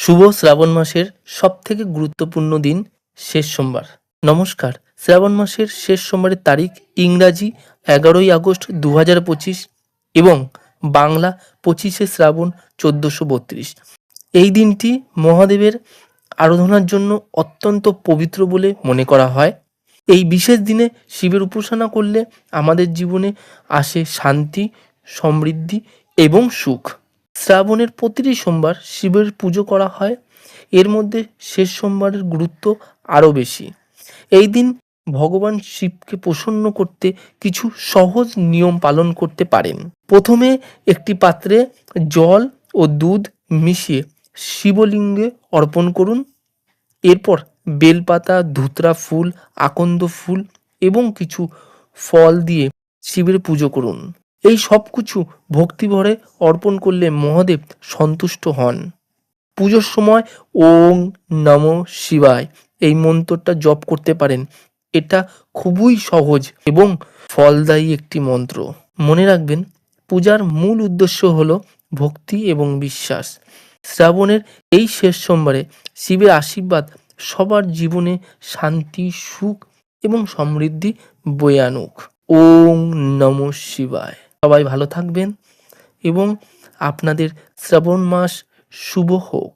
শুভ শ্রাবণ মাসের সবথেকে গুরুত্বপূর্ণ দিন শেষ সোমবার। নমস্কার। শ্রাবণ মাসের শেষ সোমবারের তারিখ ইংরাজি 11ই আগস্ট 2025 এবং বাংলা 25শে শ্রাবণ 1432। এই দিনটি মহাদেবের আরাধনার জন্য অত্যন্ত পবিত্র বলে মনে করা হয়। এই বিশেষ দিনে শিবের উপাসনা করলে আমাদের জীবনে আসে শান্তি, সমৃদ্ধি এবং সুখ। শ্রাবণের প্রতিটি সোমবার শিবের পুজো করা হয়। এর মধ্যে শেষ সোমবারের গুরুত্ব আরও বেশি। এই দিন ভগবান শিবকে প্রসন্ন করতে কিছু সহজ নিয়ম পালন করতে পারেন। প্রথমে একটি পাত্রে জল ও দুধ মিশিয়ে শিবলিঙ্গে অর্পণ করুন। এরপর বেলপাতা, ধুতরা ফুল, আকন্দ ফুল এবং কিছু ফল দিয়ে শিবের পুজো করুন। এই সব কিছু ভক্তিভরে অর্পণ করলে মহাদেব সন্তুষ্ট হন। পুজোর সময় ওং নমঃ শিবায় এই মন্ত্রটা জপ করতে পারেন। এটা খুবই সহজ এবং ফলদায়ী একটি মন্ত্র। মনে রাখবেন, পূজার মূল উদ্দেশ্য হলো ভক্তি এবং বিশ্বাস। শ্রাবণের এই শেষ সোমবারে শিবের আশীর্বাদ সবার জীবনে শান্তি, সুখ এবং সমৃদ্ধি বয়ে আনুক। ওং নমঃ শিবায়। সবাই ভালো থাকবেন এবং আপনাদের শ্রাবণ মাস শুভ হোক।